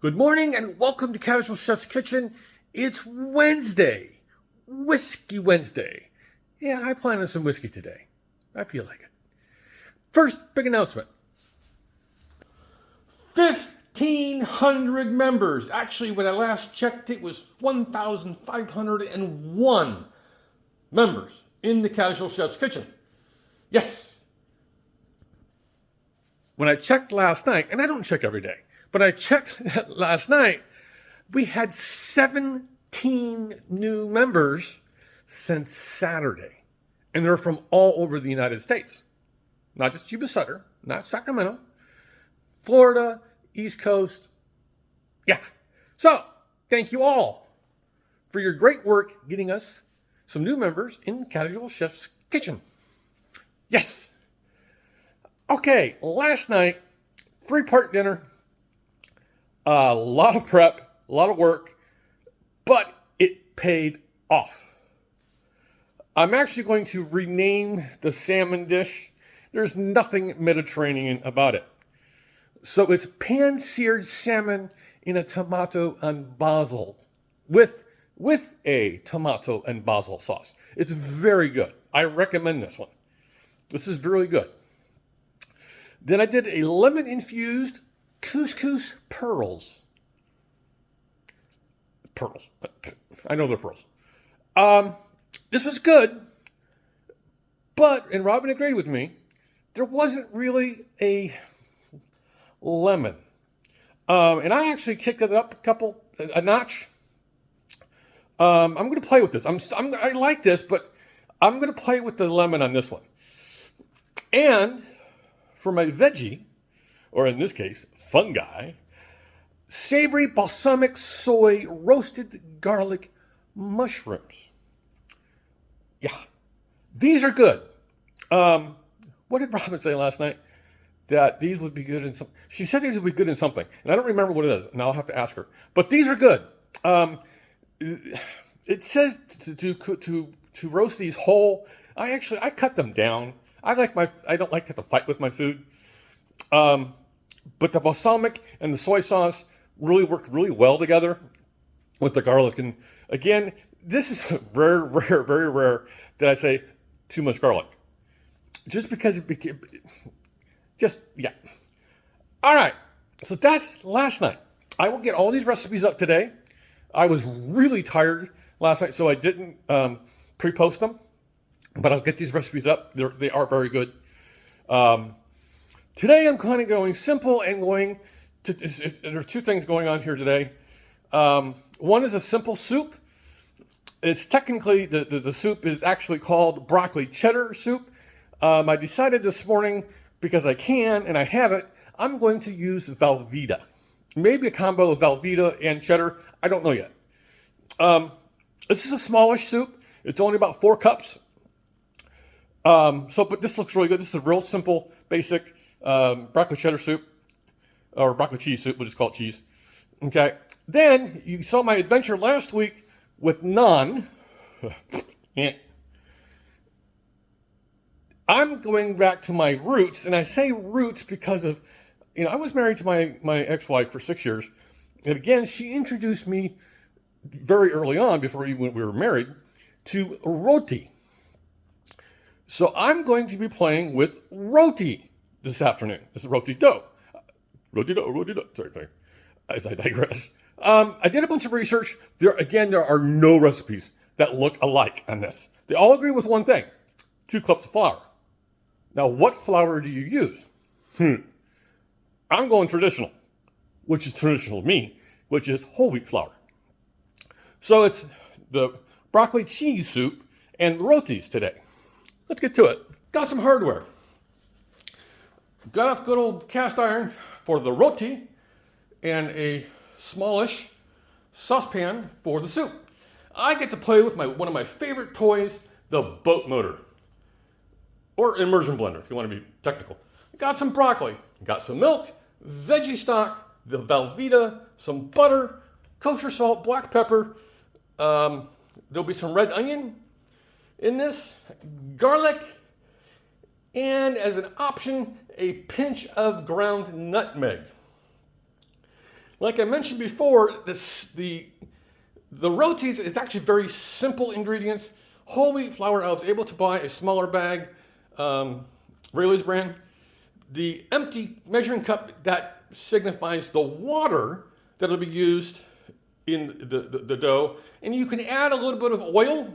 Good morning and welcome to Casual Chef's Kitchen. It's Wednesday, Whiskey Wednesday. Yeah, I plan on some whiskey today. I feel like it. First, big announcement. 1,500 members. Actually, when I last checked, it was 1,501 members in the Casual Chef's Kitchen. Yes. When I checked last night, and I don't check every day, but I checked last night, we had 17 new members since Saturday. And they're from all over the United States. Not just Yuba Sutter, not Sacramento, Florida, East Coast. Yeah. So, thank you all for your great work getting us some new members in Casual Chef's Kitchen. Yes. Okay, last night, 3-part dinner. A lot of prep, a lot of work, but it paid off. I'm actually going to rename the salmon dish. There's nothing Mediterranean about it. So it's pan-seared salmon in a tomato and basil with a tomato and basil sauce. It's very good. I recommend this one. This is really good. Then I did a lemon-infused couscous pearls. Pearls. I know they're pearls. This was good, but, and Robin agreed with me, there wasn't really a lemon. And I actually kicked it up a notch. I'm going to play with this. I like this, but I'm going to play with the lemon on this one. And for my veggie, or in this case, fungi, savory balsamic soy roasted garlic mushrooms. Yeah, these are good. What did Robin say last night? That these would be good in some. She said these would be good in something, and I don't remember what it is. Now I'll have to ask her. But these are good. It says to roast these whole. I cut them down. I don't like to have to fight with my food. But the balsamic and the soy sauce really worked really well together with the garlic. And again, this is rare, very rare that I say too much garlic. Just because yeah. All right. So that's last night. I will get all these recipes up today. I was really tired last night, so I didn't pre-post them. But I'll get these recipes up. They are very good. Today I'm kind of going simple and going to, there's two things going on here today. One is a simple soup. It's technically, the soup is actually called broccoli cheddar soup. I decided this morning, because I can and I have it, I'm going to use Velveeta. Maybe a combo of Velveeta and cheddar. I don't know yet. This is a smallish soup. It's only about 4 cups. But this looks really good. This is a real simple, basic broccoli cheddar soup, or broccoli cheese soup. We'll just call it cheese. Okay. Then you saw my adventure last week with naan. I'm going back to my roots, and I say roots because of, I was married to my ex-wife for 6 years, and again, she introduced me very early on, before we were married, to roti. So I'm going to be playing with roti this afternoon. This is roti dough. Roti dough. Sorry. As I digress. I did a bunch of research. There are no recipes that look alike on this. They all agree with one thing: 2 cups of flour. Now, what flour do you use? I'm going traditional, which is traditional to me, which is whole wheat flour. So it's the broccoli cheese soup and rotis today. Let's get to it. Got some hardware. Got a good old cast iron for the roti and a smallish saucepan for the soup. I get to play with one of my favorite toys, the boat motor. Or immersion blender, if you want to be technical. Got some broccoli, got some milk, veggie stock, the Velveeta, some butter, kosher salt, black pepper. There'll be some red onion in this, garlic, and as an option, a pinch of ground nutmeg. Like I mentioned before, the rotis is actually very simple ingredients. Whole wheat flour. I was able to buy a smaller bag, Rayleigh's brand. The empty measuring cup, that signifies the water that will be used in the dough. And you can add a little bit of oil,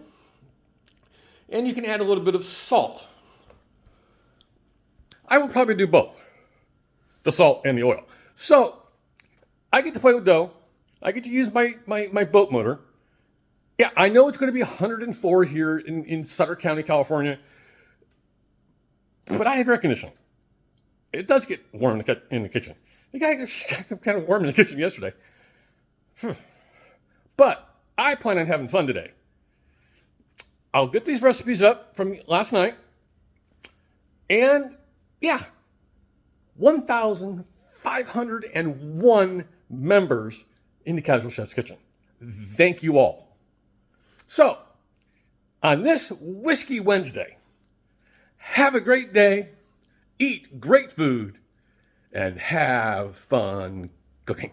and you can add a little bit of salt. I will probably do both, the salt and the oil. So I get to play with dough. I get to use my boat motor. Yeah, I know it's going to be 104 here in Sutter County, California, but I have air conditioning. It does get warm in the kitchen. It got kind of warm in the kitchen yesterday. But I plan on having fun today. I'll get these recipes up from last night. And yeah, 1,501 members in the Casual Chef's Kitchen. Thank you all. So, on this Whiskey Wednesday, have a great day, eat great food, and have fun cooking.